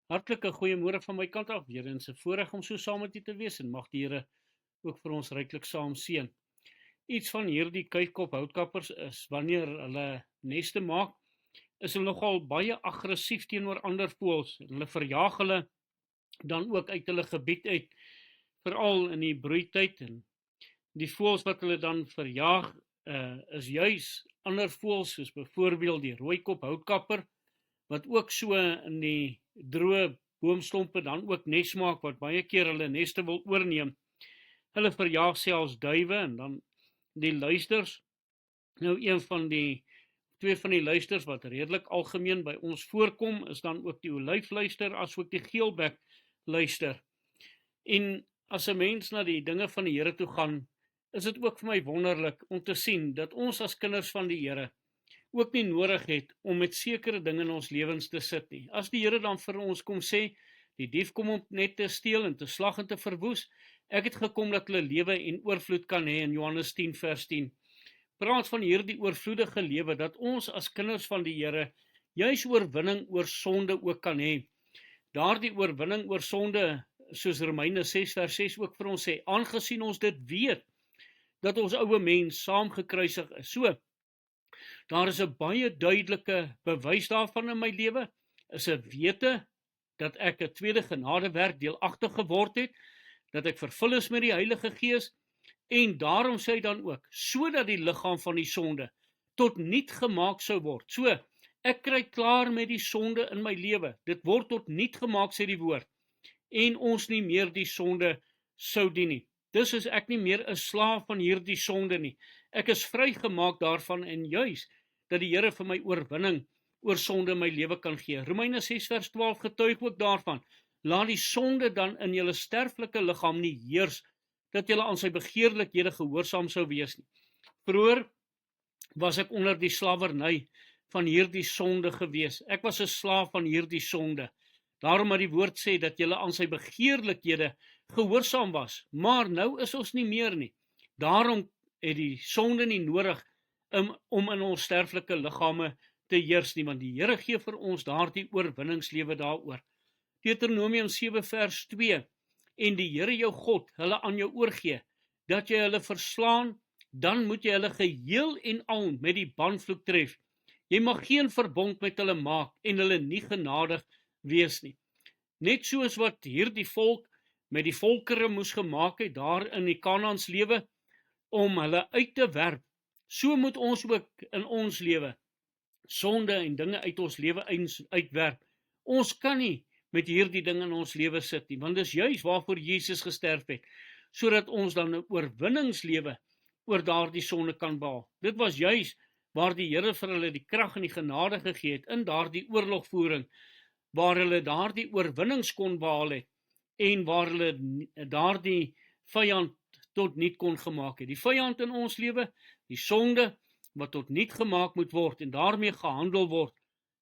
Hartlike goeiemôre van my kant af, weer eens 'n voorreg om so saam met u te wees en mag die Here ook vir ons ryklik saam seën. Iets van hierdie kuikop houtkappers is wanneer hulle neste maak, is hulle nogal baie aggressief teenoor ander voëls. Hulle verjaag hulle dan ook uit hulle gebied uit, veral in die broeityd, en die voëls wat hulle dan verjaag is juis ander voëls soos byvoorbeeld die rooikop houtkapper, wat ook so in die droë boomstompe dan ook nes maak, wat baie keer hulle neste wil oorneem. Hulle verjaag selfs duwe en dan die luisters. Nou twee van die luisters wat redelik algemeen by ons voorkom, is dan ook die olyfluister as ook die geelbek luister. En as 'n mens na die dinge van die Here toe gaan, is dit ook vir my wonderlik om te sien dat ons as kinders van die Here ook nie nodig het om met sekere dinge in ons lewens te sit nie. As die Here dan vir ons kom sê, die dief kom om net te steel en te slag en te verwoes, ek het gekom dat hulle lewe en oorvloed kan hê, in Johannes 10 vers 10. Praat van hierdie oorvloedige lewe, dat ons as kinders van die Here juis oorwinning oor sonde ook kan hê. Daardie oorwinning oor sonde, soos Romeine 6 vers 6 ook vir ons sê, aangesien ons dit weet, dat ons ouwe mens saam gekruisig is. So, daar is 'n baie duidelike bewys daarvan in my lewe, is 'n wete dat ek 'n tweede genadewerk deelagtig geword het, dat ek vervul is met die Heilige Gees, en daarom sê hy dan ook, sodat die liggaam van die sonde tot niet gemaak sou word. So, ek kry klaar met die sonde in my lewe, dit word tot niet gemaak, sê die woord, en ons nie meer die sonde sou dien nie. Dus is ek nie meer 'n slaaf van hierdie sonde nie. Ek is vrygemaak daarvan, en juis dat die Here vir my oorwinning oor sonde in my lewe kan gee. Romeine 6 vers 12 getuig ook daarvan. Laat die sonde dan in julle sterflike liggaam nie heers, dat julle aan sy begeerlikhede gehoorsaam sou wees nie. Vroeër was ek onder die slawerny van hierdie sonde gewees. Ek was 'n slaaf van hierdie sonde. Daarom het die woord sê dat julle aan sy begeerlikhede gehoorsaam was, maar nou is ons nie meer nie. Daarom het die sonde nie nodig om in ons sterflike liggame te heers nie, want die Here gee vir ons daardie oorwinningslewe daaroor. Deuteronomium 7 vers 2, en die Here jou God hulle aan jou oorgee, dat jy hulle verslaan, dan moet jy hulle geheel en al met die banvloek tref. Jy mag geen verbond met hulle maak en hulle nie genadig wees nie. Net soos wat hierdie volk met die volkere moes gemaak het daar in die Kanaans lewe om hulle uit te werp, so moet ons ook in ons lewe sonde en dinge uit ons lewe uitwerp. Ons kan nie met hierdie dinge in ons lewe sit nie, want dis juis waarvoor Jesus gesterf het, sodat ons dan 'n oorwinningslewe oor daardie sonde kan behaal. Dit was juis waar die Here vir hulle die krag en die genade gegee het in daardie oorlogvoering, waar hulle daardie oorwinnings kon behaal het, en waar hulle daardie vyand tot niet kon gemaak het. Die vyand in ons lewe, die sonde, wat tot niet gemaak moet word, en daarmee gehandel word,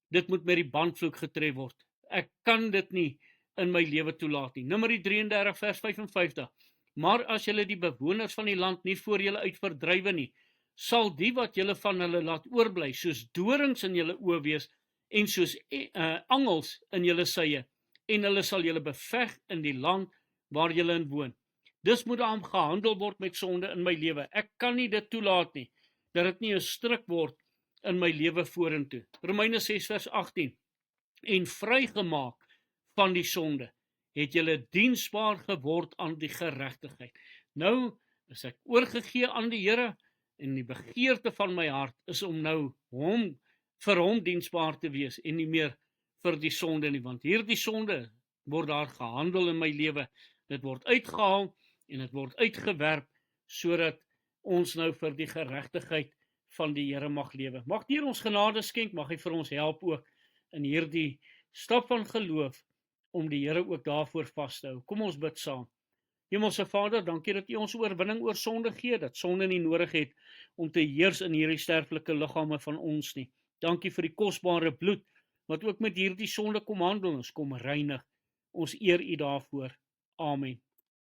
dit moet met die bandvloek getref word. Ek kan dit nie in my lewe toelaat nie. Numeri 33 vers 55, maar as julle die bewoners van die land nie voor julle uit verdrywe nie, sal die wat julle van hulle laat oorbly, soos dorings in julle oë wees, en soos angels in julle sye, en hulle sal julle beveg in die land waar julle in woon. Dus moet daar gehandel word met sonde in my lewe. Ek kan nie dit toelaat nie, dat dit nie 'n struik word in my lewe vorentoe. Romeine 6 vers 18, en vrygemaak van die sonde, het julle diensbaar geword aan die geregtigheid. Nou is ek oorgegee aan die Here, en die begeerte van my hart is om nou vir hom diensbaar te wees, en nie meer vir die sonde nie, want hierdie sonde word daar gehandel in my lewe. Dit word uitgehaal en dit word uitgewerp, sodat ons nou vir die geregtigheid van die Here mag lewe. Mag die Here ons genade skenk, mag hy vir ons help ook in hierdie stap van geloof, om die Here ook daarvoor vas te hou. Kom ons bid saam. Hemelse Vader, dankie dat U ons oorwinning oor sonde gee, dat sonde nie nodig het om te heers in hierdie sterflike liggame van ons nie. Dankie vir die kosbare bloed, wat ook met hierdie sonde kom handel, ons kom reinig. Ons eer U daarvoor. Amen.